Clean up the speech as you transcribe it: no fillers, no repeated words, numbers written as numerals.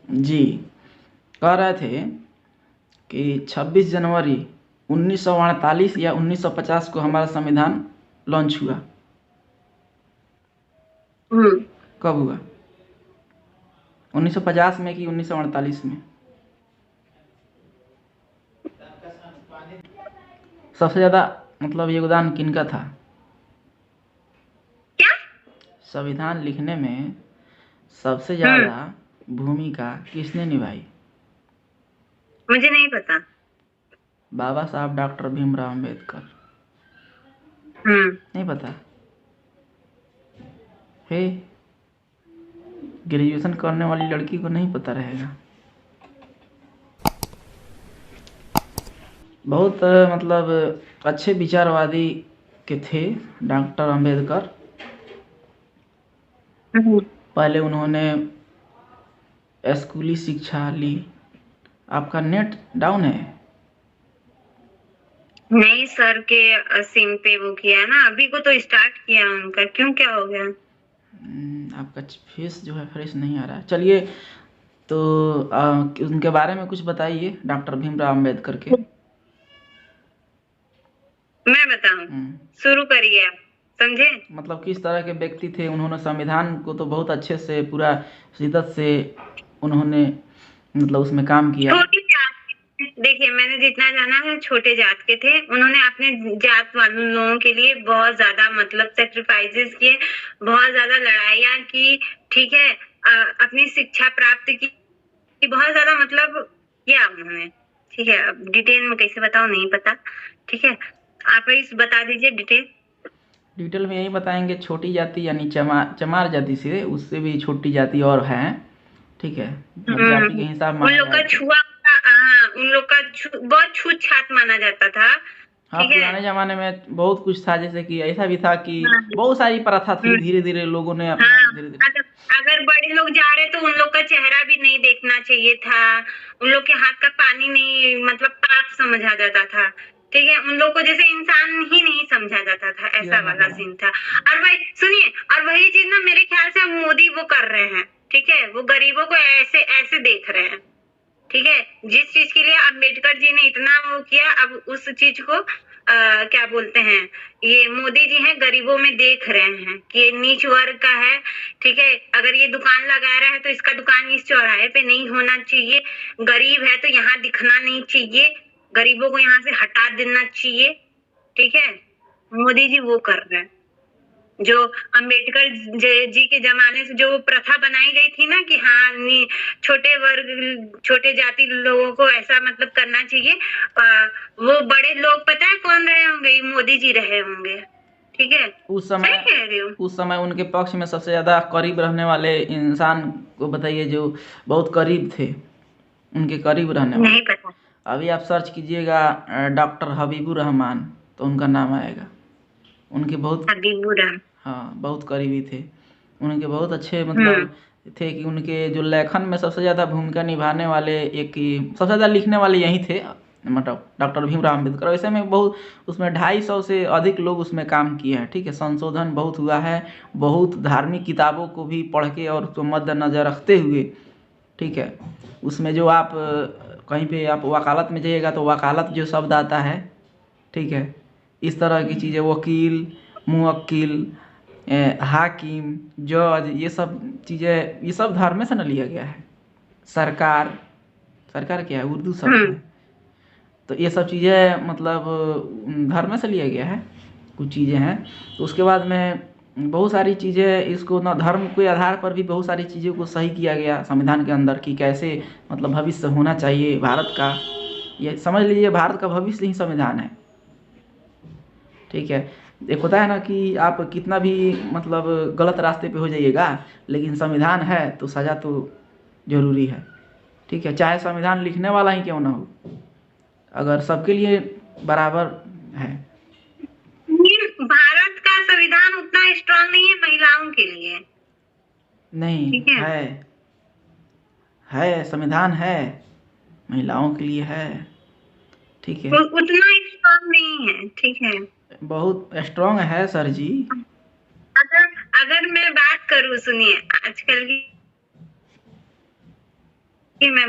जी, कह रहे थे कि 26 जनवरी 1948 या 1950 को हमारा संविधान लॉन्च हुआ। हम्म। कब हुआ? 1950 में कि 1948 में? सबसे ज़्यादा मतलब योगदान किनका था? क्या? संविधान लिखने में सबसे हम्म। ज़्यादा भूमिका किसने निभाई? मुझे नहीं पता। बाबा साहब डॉक्टर भीमराव अम्बेडकर। हम्म। नहीं पता? हे, ग्रेजुएशन करने वाली लड़की को नहीं पता रहेगा? बहुत मतलब अच्छे विचारवादी के थे डॉक्टर अम्बेडकर। हम्म। पहले उन्होंने स्कूली शिक्षा ली। आपका नेट डाउन है? नहीं सर के सिम पे वो किया है ना, अभी को तो स्टार्ट किया उनका, क्यों क्या हो गया? आपका फेस जो है फ्रेश नहीं आ रहा है। चलिए, तो उनके बारे में कुछ बताइए, डॉक्टर भीमराव अम्बेडकर के। मैं बताऊं? हम्म, शुरू करिए आप, समझे? मतलब किस तरह के व्यक्ति थे? उन्होंने संविधान को तो बहुत अच्छे से पूरा शिद्दत से उन्होंने मतलब उसमें काम किया। छोटी जात देखिए, मैंने जितना जाना है छोटे जात के थे। उन्होंने अपने जात वालों लोगों के लिए बहुत ज्यादा मतलब सेक्रीफाइसेस किए, बहुत ज्यादा लड़ाइयाँ की। ठीक है। अपनी शिक्षा प्राप्त की, बहुत ज्यादा मतलब किया उन्होंने। ठीक है, अब डिटेल में कैसे बताऊं नहीं पता। ठीक है, आप इस बता दीजिए डिटेल। डिटेल में यही बताएंगे, छोटी जाति यानी चमार जाति से उससे भी छोटी जाति और हैं। ठीक है, जाति के हिसाब उन माना लोग जाए का तो। हाँ, उन लोग का बहुत छूत छात माना जाता था। हाँ, ठीक है। पुराने ज़माने में बहुत कुछ था, जैसे कि ऐसा भी था कि हाँ। बहुत सारी प्रथा थी, हम्म। धीरे-धीरे लोगों ने अपना हाँ, धीरे-धीरे। अगर अगर बड़े लोग जा रहे तो उन लोग का चेहरा भी नहीं देखना चाहिए था। उन लोग के हाथ का पानी नहीं, मतलब पाप समझा जाता था। ठीक है, उन लोग को जैसे इंसान ही नहीं समझा जाता था, ऐसा किरण वाला पड़ा। सीन था। और वही सुनिए, और वही चीज ना मेरे ख्याल से अब मोदी वो कर रहे हैं। ठीक है, वो गरीबों को ऐसे ऐसे देख रहे हैं। ठीक है, जिस चीज के लिए अम्बेडकर जी ने इतना वो किया, अब उस चीज को क्या बोलते हैं, ये मोदी जी हैं गरीबों में देख रहे हैं कि ये नीच वर्ग का है। ठीक है, अगर ये दुकान लगा रहा है तो इसका दुकान इस चौराहे पे नहीं होना चाहिए। गरीब है तो यहाँ दिखना नहीं चाहिए, गरीबों को यहाँ से हटा देना चाहिए। ठीक है, मोदी जी वो कर रहे हैं। जो अम्बेडकर जी के जमाने से जो प्रथा बनाई गई थी ना कि हाँ, छोटे वर्ग छोटे जाति लोगों को ऐसा मतलब करना चाहिए। वो बड़े लोग पता है कौन रहे होंगे? ये मोदी जी रहे होंगे। ठीक है, उस सही समय कह रही हूँ। उस समय उनके पक्ष में सबसे ज़्यादा करीब रहने वाले इंसान को बताइए, जो बहुत करीब थे, उनके करीब रहने वाले। नहीं पता। अभी आप सर्च कीजिएगा डॉक्टर हबीबुर रहमान, तो उनका नाम आएगा। उनके बहुत, हबीबुरा। हाँ, बहुत करीबी थे। उनके बहुत अच्छे हम्म। मतलब थे कि उनके जो लेखन में सबसे ज़्यादा भूमिका निभाने वाले, एक ही सबसे ज़्यादा लिखने वाले यही थे, मतलब डॉक्टर भीमराव अम्बेडकर। वैसे में बहुत उसमें 250 से अधिक लोग उसमें काम किए हैं। ठीक है, संशोधन बहुत हुआ है, बहुत धार्मिक किताबों को भी पढ़ के और उसको मद्देनज़र रखते हुए। ठीक है, उसमें जो आप कहीं पे आप वकालत में जाइएगा तो वकालत जो शब्द आता है, ठीक है, इस तरह की चीज़ें, वकील, मुवक्किल, हाकिम, जज, ये सब चीज़ें, ये सब धर्म से न लिया गया है। सरकार, सरकार क्या है? उर्दू शब्द हम्म। है। तो ये सब चीज़ें मतलब धर्म से लिया गया है, कुछ चीज़ें हैं। तो उसके बाद में बहुत सारी चीज़ें, इसको ना धर्म के आधार पर भी बहुत सारी चीज़ों को सही किया गया संविधान के अंदर कि कैसे मतलब भविष्य होना चाहिए भारत का। ये समझ लीजिए, भारत का भविष्य ही संविधान है। ठीक है, एक होता है ना कि आप कितना भी मतलब गलत रास्ते पे हो जाइएगा, लेकिन संविधान है तो सज़ा तो ज़रूरी है। ठीक है, चाहे संविधान लिखने वाला ही क्यों ना हो, अगर सबके लिए बराबर है। भारत का संविधान उतना स्ट्रांग नहीं है महिलाओं के लिए। नहीं ठीक है, है संविधान है, महिलाओं के लिए है। ठीक है, उतना स्ट्रांग नहीं है। ठीक है, बहुत स्ट्रांग है सर जी। अगर अगर मैं बात करूँ, सुनिए, आजकल की मैं